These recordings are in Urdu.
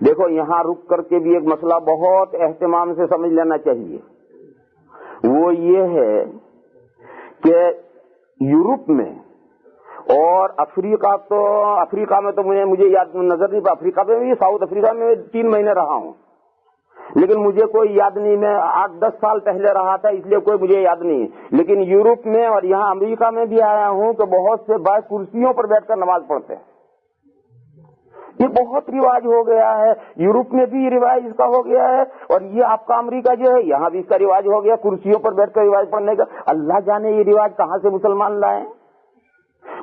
دیکھو یہاں رک کر کے بھی ایک مسئلہ بہت اہتمام سے سمجھ لینا چاہیے، وہ یہ ہے کہ یورپ میں اور افریقہ میں تو مجھے یاد نظر نہیں پا، افریقہ میں بھی، ساؤتھ افریقہ میں 3 مہینے رہا ہوں، لیکن مجھے کوئی یاد نہیں، میں 8-10 سال پہلے رہا تھا اس لیے کوئی مجھے یاد نہیں، لیکن یورپ میں اور یہاں امریکہ میں بھی آیا ہوں کہ بہت سے بھائی کرسیوں پر بیٹھ کر نماز پڑھتے ہیں، یہ بہت رواج ہو گیا ہے، یورپ میں بھی رواج اس کا ہو گیا ہے، اور یہ آپ کا امریکہ جو ہے یہاں بھی اس کا رواج ہو گیا کرسیوں پر بیٹھ کر رواج پڑھنے کا۔ اللہ جانے یہ رواج کہاں سے مسلمان لائے۔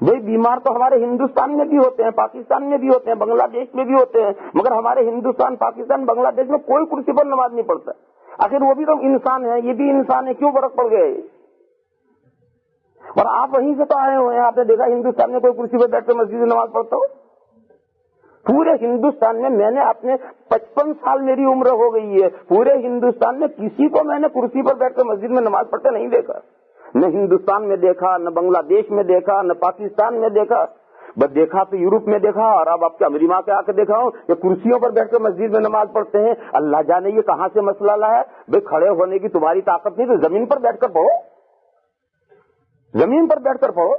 بھئی بیمار تو ہمارے ہندوستان میں بھی ہوتے ہیں، پاکستان میں بھی ہوتے ہیں، بنگلہ دیش میں بھی ہوتے ہیں، مگر ہمارے ہندوستان، پاکستان، بنگلہ دیش میں کوئی کرسی پر نماز نہیں پڑھتا۔ آخر وہ بھی تو انسان ہے، یہ بھی انسان ہے، کیوں فرق پڑ گئے؟ اور آپ وہیں سے تو آئے ہوئے ہیں، آپ نے دیکھا ہندوستان میں کوئی کرسی پر بیٹھ کر مسجد میں نماز پڑھتا ہو؟ پورے ہندوستان میں نے اپنے 55 سال میری عمر ہو گئی ہے، پورے ہندوستان میں کسی کو میں نے کرسی پر بیٹھ کر مسجد میں نماز پڑھتے نہیں دیکھا، نہ ہندوستان میں دیکھا، نہ بنگلہ دیش میں دیکھا، نہ پاکستان میں دیکھا، بس دیکھا تو یورپ میں دیکھا، اور اب آپ کے امریکہ کے آ کے دیکھا ہوں کہ کرسیوں پر بیٹھ کر مسجد میں نماز پڑھتے ہیں۔ اللہ جانے یہ کہاں سے مسئلہ لایا ہے؟ بھائی کھڑے ہونے کی تمہاری طاقت نہیں تو زمین پر بیٹھ کر پڑھو، زمین پر بیٹھ کر پڑھو،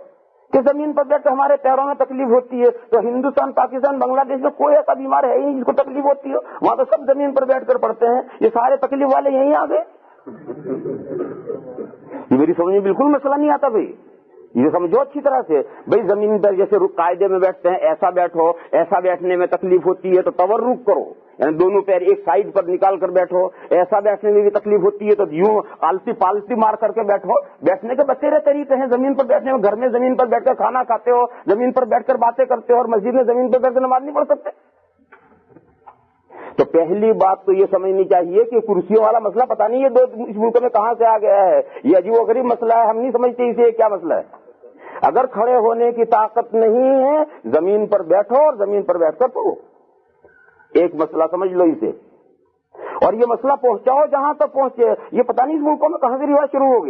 کہ زمین پر بیٹھ کر ہمارے پیروں میں تکلیف ہوتی ہے تو ہندوستان، پاکستان، بنگلہ دیش میں کوئی ایسا بیمار ہے ہی نہیں جس کو تکلیف ہوتی ہو، وہاں تو سب زمین پر بیٹھ کر پڑھتے ہیں، یہ سارے تکلیف والے یہیں آ گئے۔ یہ میری سمجھ میں بالکل مسئلہ نہیں آتا بھائی، یہ سمجھو اچھی طرح سے، بھائی زمین پر جیسے قاعدے میں بیٹھتے ہیں ایسا بیٹھو، ایسا بیٹھنے میں تکلیف ہوتی ہے تو تورک کرو، یعنی دونوں پیر ایک سائیڈ پر نکال کر بیٹھو، ایسا بیٹھنے میں بھی تکلیف ہوتی ہے تو یوں پالتی مار کر کے بیٹھو۔ بیٹھنے کے بتیرے طریقے ہیں، زمین پر بیٹھنے میں، گھر میں زمین پر بیٹھ کر کھانا کھاتے ہو، زمین پر بیٹھ کر باتیں کرتے ہو، اور مسجد میں زمین پر بیٹھ کر نماز نہیں پڑھ سکتے۔ تو پہلی بات تو یہ سمجھنی چاہیے کہ کرسیوں والا مسئلہ پتہ نہیں یہ اس ملک میں کہاں سے آ گیا ہے، یہ عجیب و غریب مسئلہ ہے، ہم نہیں سمجھتے اسے کیا مسئلہ ہے۔ اگر کھڑے ہونے کی طاقت نہیں ہے زمین پر بیٹھو اور زمین پر بیٹھ کر پڑھو، ایک مسئلہ سمجھ لو اسے، اور یہ مسئلہ پہنچاؤ جہاں تک پہنچے۔ یہ پتہ نہیں اس ملکوں میں کہاں سے رواج شروع ہو گیا۔